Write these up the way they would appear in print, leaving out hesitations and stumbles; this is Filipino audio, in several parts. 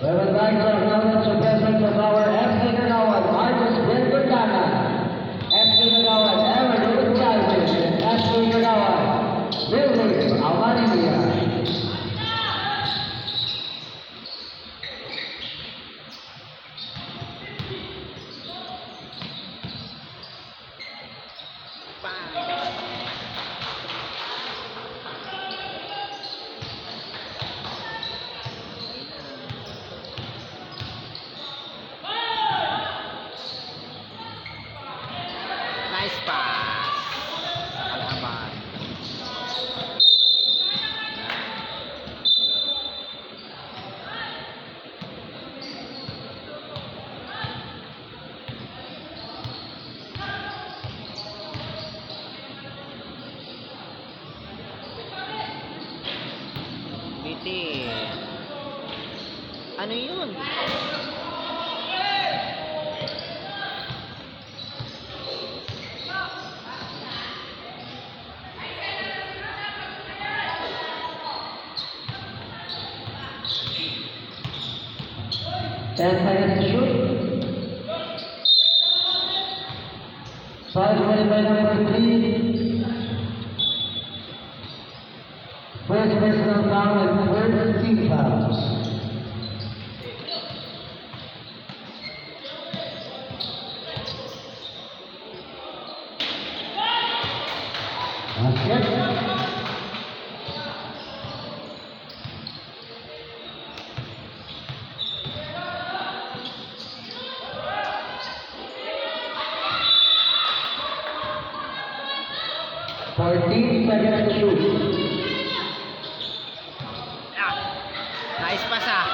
We would like to acknowledge the presence of our FC Kagawad, Marcos Ben Gordana, FC Kagawad, Evan Gonzalez, and FC Kagawad, Willie Amalia. Nice pass sa kalaban. Bitin. Ano yun? 10 seconds to shoot. 5 by number 3. First personal foul and first team fouls. Basket. 14 seconds to shoot. Nice pass ah.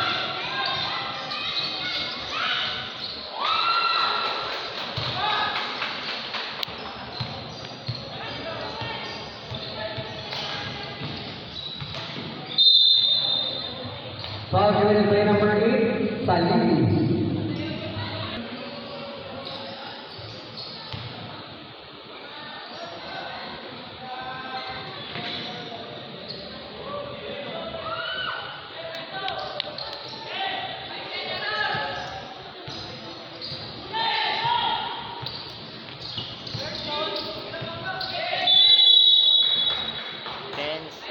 Foul committed by number 8, Salini. Seconds.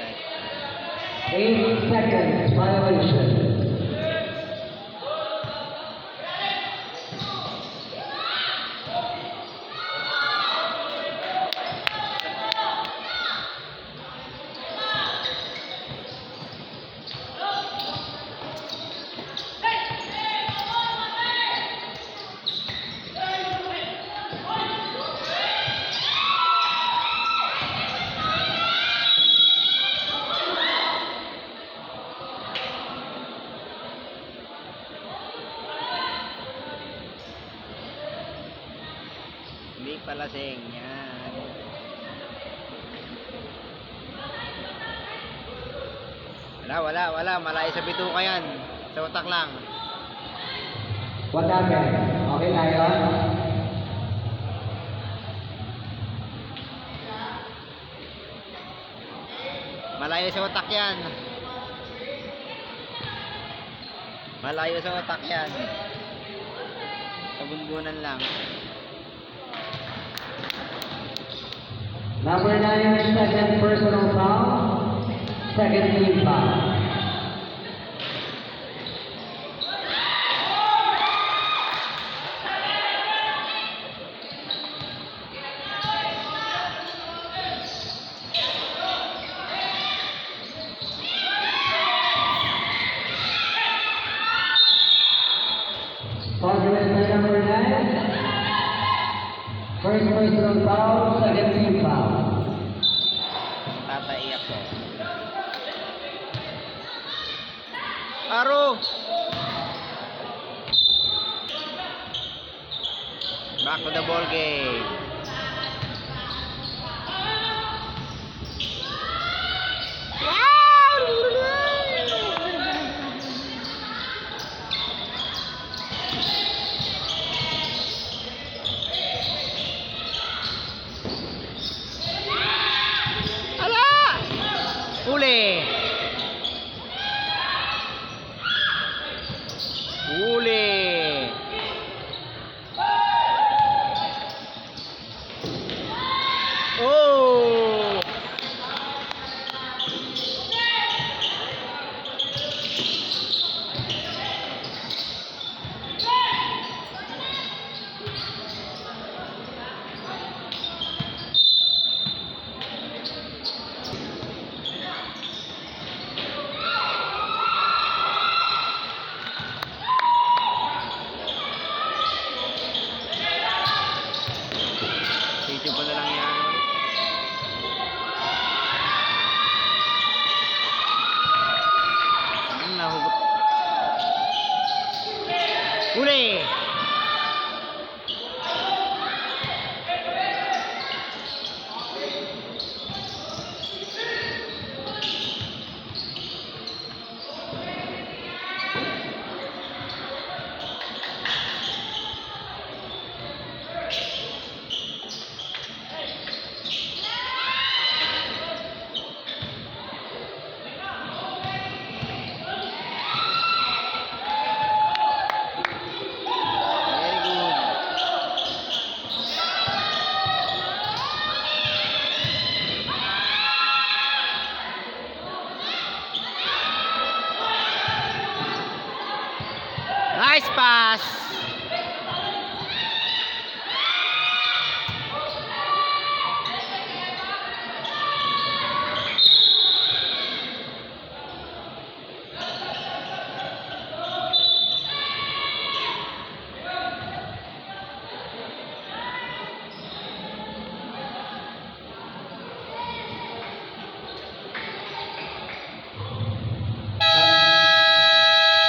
8 seconds violation. Hindi pala sing yan. Wala. Malayo sa bituka yan. Sa utak lang. What happened? Okay na yun? Malayo sa utak yan. Malayo sa utak yan. Kabunbunan lang. Number 9, second personal foul, second team foul. Foul committed by number 9. First personal foul, second team foul. Tataiyak ko. Aro! Back to the ball game. Huli! Huli! Very good. Nice pass!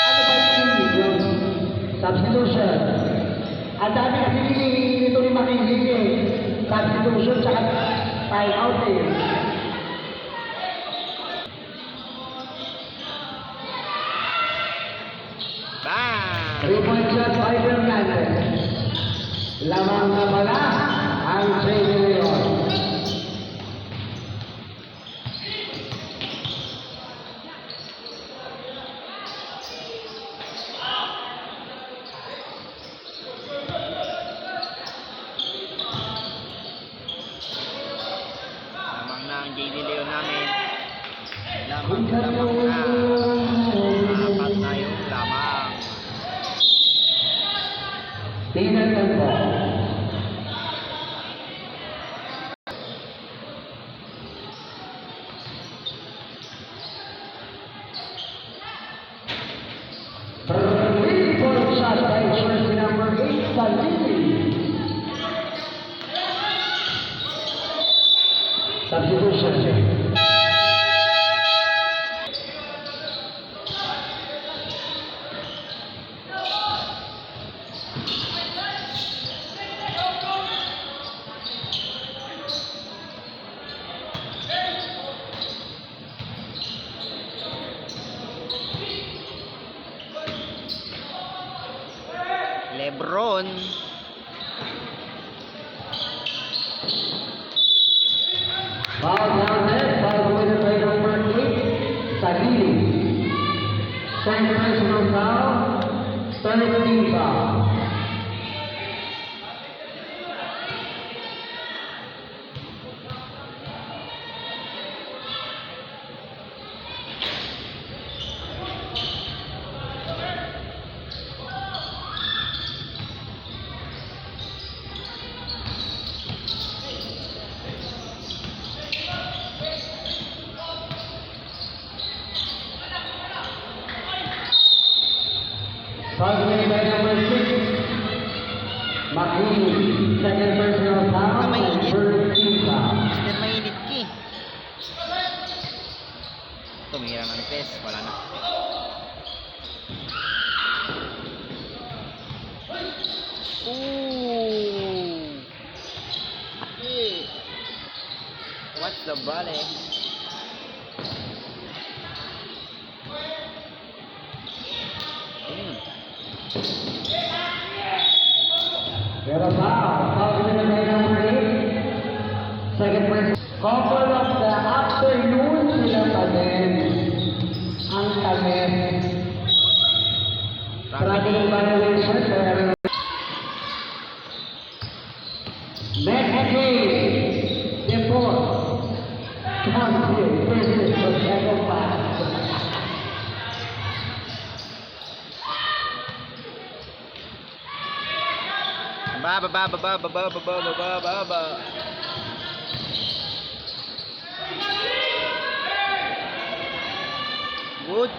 Ano ba yung substitution? Ang dami kasi nito ni Makingili. Substitution tsaka time out eh. Bam! 3-point shot by Fernandez. Lamang na pala ang J.D. Leon. Lamang na ang JD Leon namin. Lamang Kung na lamang na. Apat na yung lamang. Tingnan lang po. Three-point shot by jersey number 8, Salini. Substitution. Lebron. Foul down there by the winner by number 8, Salini. Second personal foul, third team foul. Foul made by number 6, Makini. Second personal foul, and third team foul. Mr. Mainit ki. Tumira ng press. Wala na. Ooh. Hey. What's the volley? Pero foul made by number 8, second person. Couple of the afternoon sila pa din. Ang tamis. Traffic violation. Next game, Depot. Council versus Pacheco Pass. Baba. Good.